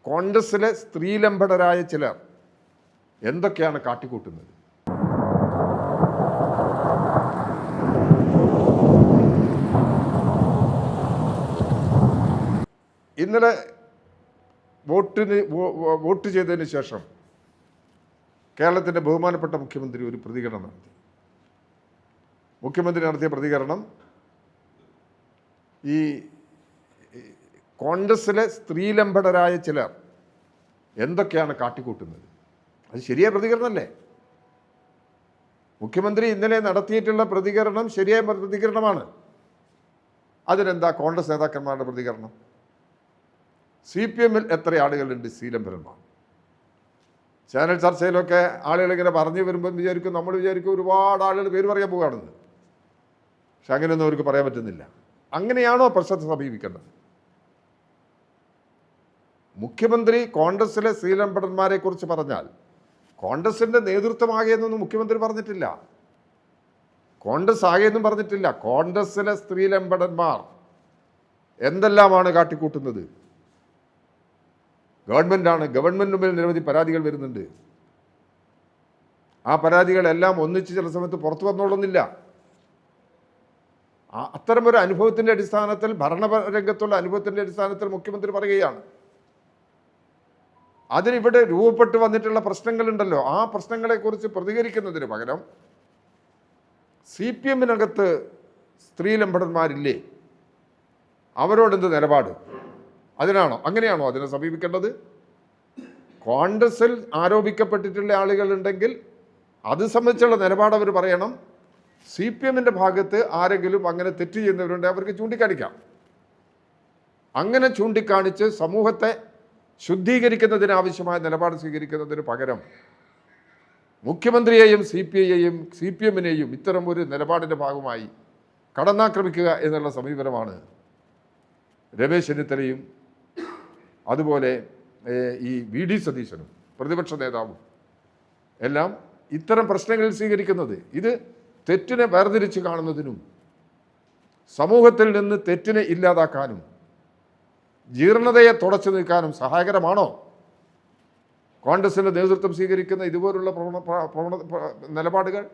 കോൺഗ്രസിലെ സ്ത്രീലംബടരായ ചിലർ എന്തൊക്കെയാണ് കാട്ടിക്കൂട്ടുന്നത്? ഇന്നലെ വോട്ട് ചെയ്തതിന് ശേഷം കേരളത്തിൻ്റെ ബഹുമാനപ്പെട്ട മുഖ്യമന്ത്രി ഒരു പ്രതികരണം നടത്തി. മുഖ്യമന്ത്രി നടത്തിയ പ്രതികരണം ഈ കോൺഗ്രസിലെ സ്ത്രീലംബടരായ ചിലർ എന്തൊക്കെയാണ് കാട്ടിക്കൂട്ടുന്നത്? അത് ശരിയായ പ്രതികരണമല്ലേ? മുഖ്യമന്ത്രി ഇന്നലെ നടത്തിയിട്ടുള്ള പ്രതികരണം ശരിയായ പ്രതികരണമാണ്. അതിനെന്താ കോൺഗ്രസ് നേതാക്കന്മാരുടെ പ്രതികരണം? CPM-ൽ എത്ര ആളുകളുണ്ട് സ്ത്രീലംബരന്മാർ? ചാനൽ ചർച്ചയിലൊക്കെ ആളുകൾ ഇങ്ങനെ പറഞ്ഞു വരുമ്പോൾ നമ്മൾ വിചാരിക്കും ഒരുപാട് ആളുകൾ പേര് പറയാൻ പോകുകയാണെന്ന്. പക്ഷെ അങ്ങനെയൊന്നും അവർക്ക് പറയാൻ പറ്റുന്നില്ല. അങ്ങനെയാണോ പ്രശ്നത്തെ സമീപിക്കേണ്ടത്? മുഖ്യമന്ത്രി കോൺഗ്രസിലെ സ്ത്രീലംബടന്മാരെ കുറിച്ച് പറഞ്ഞാൽ കോൺഗ്രസിൻ്റെ നേതൃത്വമാകെയെന്നൊന്നും മുഖ്യമന്ത്രി പറഞ്ഞിട്ടില്ല. കോൺഗ്രസ് ആകെയെന്നും പറഞ്ഞിട്ടില്ല. കോൺഗ്രസിലെ സ്ത്രീലംബടന്മാർ എന്തെല്ലാമാണ് കാട്ടിക്കൂട്ടുന്നത്? ഗവൺമെൻറ് മുമ്പിൽ നിരവധി പരാതികൾ വരുന്നുണ്ട്. ആ പരാതികളെല്ലാം ഒന്നിച്ച് ചില സമയത്ത് പുറത്തു വന്നോളുന്നില്ല. അത്തരമൊരു അനുഭവത്തിൻ്റെ അടിസ്ഥാനത്തിൽ, ഭരണരംഗത്തുള്ള അനുഭവത്തിൻ്റെ അടിസ്ഥാനത്തിൽ മുഖ്യമന്ത്രി പറയുകയാണ്. അതിനിവിടെ രൂപപ്പെട്ടു വന്നിട്ടുള്ള പ്രശ്നങ്ങളുണ്ടല്ലോ, ആ പ്രശ്നങ്ങളെക്കുറിച്ച് പ്രതികരിക്കുന്നതിന് പകരം CPM-നകത്ത് സ്ത്രീലംബടന്മാരില്ലേ, അവരോടെന്ത് നിലപാട്? അങ്ങനെയാണോ അതിനെ സമീപിക്കേണ്ടത്? കോൺഗ്രസിൽ ആരോപിക്കപ്പെട്ടിട്ടുള്ള ആളുകളുണ്ടെങ്കിൽ അത് സംബന്ധിച്ചുള്ള നിലപാട് അവർ പറയണം. CPM-ൻ്റെ ഭാഗത്ത് ആരെങ്കിലും അങ്ങനെ തെറ്റ് ചെയ്യുന്നവരുണ്ടെങ്കിൽ അവർക്ക് ചൂണ്ടിക്കാണിക്കാം. അങ്ങനെ ചൂണ്ടിക്കാണിച്ച് സമൂഹത്തെ ശുദ്ധീകരിക്കുന്നതിന് ആവശ്യമായ നിലപാട് സ്വീകരിക്കുന്നതിന് പകരം മുഖ്യമന്ത്രിയെയും CPM-നെയും ഇത്തരം ഒരു നിലപാടിൻ്റെ ഭാഗമായി കടന്നാക്രമിക്കുക എന്നുള്ള സമീപനമാണ് രമേശ് ചെന്നിത്തലയും അതുപോലെ ഈ VD സതീശനും പ്രതിപക്ഷ നേതാവും എല്ലാം ഇത്തരം പ്രശ്നങ്ങളിൽ സ്വീകരിക്കുന്നത്. ഇത് തെറ്റിനെ വേർതിരിച്ച് കാണുന്നതിനും സമൂഹത്തിൽ നിന്ന് തെറ്റിനെ ഇല്ലാതാക്കാനും ജീർണതയെ തുടച്ചു നീക്കാനും സഹായകരമാണോ കോൺഗ്രസിൻ്റെ നേതൃത്വം സ്വീകരിക്കുന്ന ഇതുപോലുള്ള നിലപാടുകൾ?